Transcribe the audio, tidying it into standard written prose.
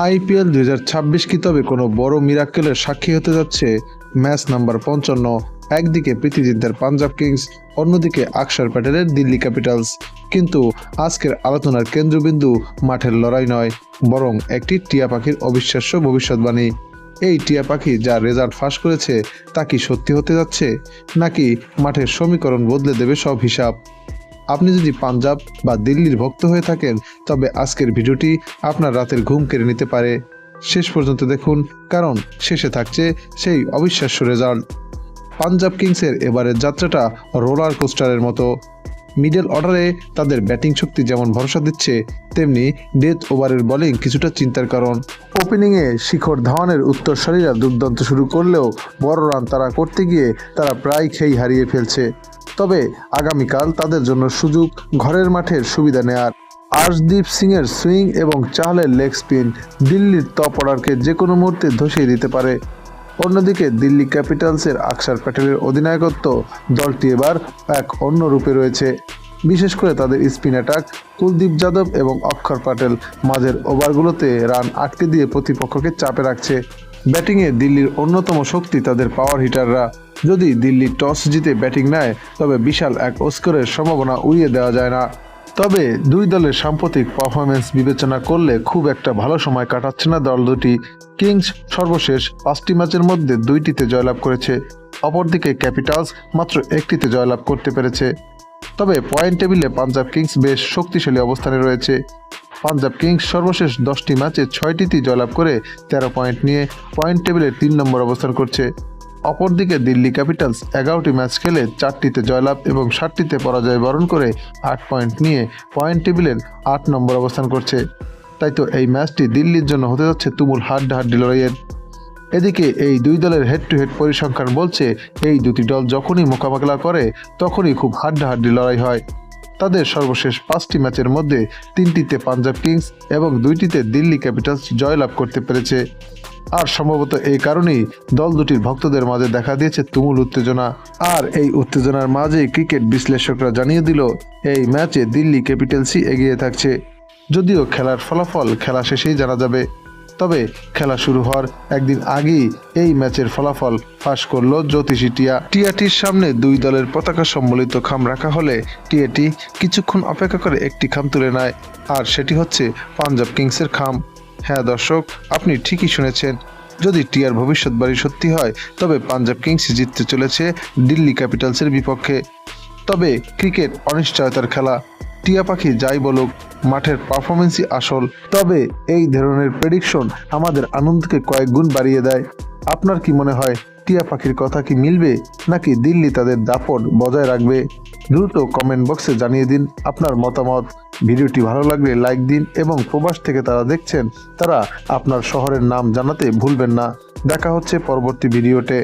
IPL 2026 কি তবে কোনো বড় মিরাক্কেলের সাক্ষী হতে যাচ্ছে? ম্যাচ নাম্বার 55, একদিকে প্রীতি জিন্তার পাঞ্জাব কিংস, অন্যদিকে আকসার প্যাটেলের দিল্লি ক্যাপিটালস। কিন্তু আজকের আলোচনার কেন্দ্রবিন্দু মাঠের লড়াই নয়, বরং একটি টিয়া পাখির অবিশ্বাস্য ভবিষ্যৎবাণী। এই টিয়া পাখি যা রেজাল্ট ফাঁস করেছে তা কি সত্যি হতে যাচ্ছে, নাকি মাঠের সমীকরণ বদলে দেবে সব হিসাব? আপনি যদি পাঞ্জাব বা দিল্লির ভক্ত হয়ে থাকেন, তবে আজকের ভিডিওটি আপনার রাতের ঘুম কেড়ে নিতে পারে। শেষ পর্যন্ত দেখুন, কারণ শেষে থাকছে সেই অবিশ্বাস্য রেজাল্ট। পাঞ্জাব কিংসের এবারের যাত্রাটা রোলার কোস্টারের মতো। মিডল অর্ডারে তাদের ব্যাটিং শক্তি যেমন ভরসা দিচ্ছে, তেমনি ডেথ ওভারের বোলিং কিছুটা চিন্তার কারণ। ওপেনিংয়ে শিখর ধাওয়ানের উত্তরসূরিরা দুর্দান্ত শুরু করলেও বড় রান তারা করতে গিয়ে তারা প্রায় খেই হারিয়ে ফেলছে। তবে আগামীকাল তাদের জন্য সুযোগ ঘরের মাঠের সুবিধা নেয়ার। আর্শদীপ সিংয়ের সুইং এবং চাহলের লেগ স্পিন দিল্লির টপ অর্ডারকে যে কোনো মুহূর্তে ধসিয়ে দিতে পারে। অন্যদিকে দিল্লি ক্যাপিটালসের আকসার প্যাটেলের অধিনায়কত্ব দলটি এবার এক অন্য রূপে রয়েছে। বিশেষ করে তাদের স্পিন অ্যাটাক কুলদীপ যাদব এবং অক্ষর প্যাটেল মাঝের ওভারগুলোতে রান আটকে দিয়ে প্রতিপক্ষকে চাপে রাখছে। ব্যাটিংয়ে দিল্লির অন্যতম শক্তি তাদের পাওয়ার হিটাররা। যদি দিল্লি টস জিতে ব্যাটিং নেয়, তবে বিশাল এক স্কোরের সম্ভাবনা উড়িয়ে দেওয়া যায় না। তবে দুই দলের সাম্প্রতিক পারফরমেন্স বিবেচনা করলে খুব একটা ভালো সময় কাটাচ্ছে না দল দুটি। কিংস সর্বশেষ 5টি ম্যাচের মধ্যে 2টিতে জয়লাভ করেছে, অপরদিকে ক্যাপিটালস মাত্র 1টিতে জয়লাভ করতে পেরেছে। তবে পয়েন্ট টেবিলে পাঞ্জাব কিংস বেশ শক্তিশালী অবস্থানে রয়েছে। পাঞ্জাব কিংস সর্বশেষ 10টি ম্যাচে 6টিতে জয়লাভ করে 13 পয়েন্ট নিয়ে পয়েন্ট টেবিলে 3 নম্বর অবস্থান করছে। অপরদিকে দিল্লি ক্যাপিটালস 11টি ম্যাচ খেলে 4টিতে জয়লাভ এবং 7টিতে পরাজয় বরণ করে 8 পয়েন্ট নিয়ে পয়েন্ট টেবিলের 8 নম্বর অবস্থান করছে। তাই তো এই ম্যাচটি দিল্লির জন্য হতে যাচ্ছে তুমুল হাড্ডাহাড্ডি লড়াইয়ের। এদিকে এই দুই দলের হেড টু হেড পরিসংখ্যান বলছে, এই দুটি দল যখনই মোকাবেলা করে তখনই খুব হাড্ডাহাড্ডি লড়াই হয়। তাদের সর্বশেষ 5টি ম্যাচের মধ্যে 3টিতে পাঞ্জাব কিংস এবং 2টিতে দিল্লি ক্যাপিটালস জয়লাভ করতে পেরেছে। আর সম্ভবত এই কারণেই দল দুটির ভক্তদের মাঝে দেখা দিয়েছে তুমুল উত্তেজনা। আর এই উত্তেজনার মাঝেই ক্রিকেট বিশ্লেষকরা জানিয়ে দিল, এই ম্যাচে দিল্লি ক্যাপিটালসই এগিয়ে থাকছে। যদিও খেলার ফলাফল খেলা শেষেই জানা যাবে, তবে খেলা শুরু হওয়ার একদিন আগেই এই ম্যাচের ফলাফল ফাঁস করলো জ্যোতিষী টিয়াটির সামনে দুই দলের পতাকা সম্বলিত খাম রাখা হলে টিয়াটি কিছুক্ষণ অপেক্ষা করে একটি খাম তুলে নেয়, আর সেটি হচ্ছে পাঞ্জাব কিংসের খাম। হ্যাঁ দর্শক, আপনি ঠিকই শুনেছেন। যদি টিয়ার ভবিষ্যৎবাণী সত্যি হয়, তবে পাঞ্জাব কিংস জিততে চলেছে দিল্লি ক্যাপিটালসের বিপক্ষে। তবে ক্রিকেট অনিশ্চয়তার খেলা, টিয়া পাখি যাই বলুক, মাঠের পারফরমেন্সই আসল। তবে এই ধরনের প্রেডিকশন আমাদের আনন্দকে কয়েক গুণ বাড়িয়ে দেয়। আপনার কি মনে হয়, টিয়া পাখির কথা কি মিলবে, নাকি দিল্লি তাদের দাপট বজায় রাখবে? দ্রুত কমেন্ট বক্সে জানিয়ে দিন আপনার মতামত। ভিডিওটি ভালো লাগলে লাইক দিন এবং প্রবাস থেকে তারা দেখছেন, তারা আপনার শহরের নাম জানাতে ভুলবেন না। দেখা হচ্ছে পরবর্তী ভিডিওতে।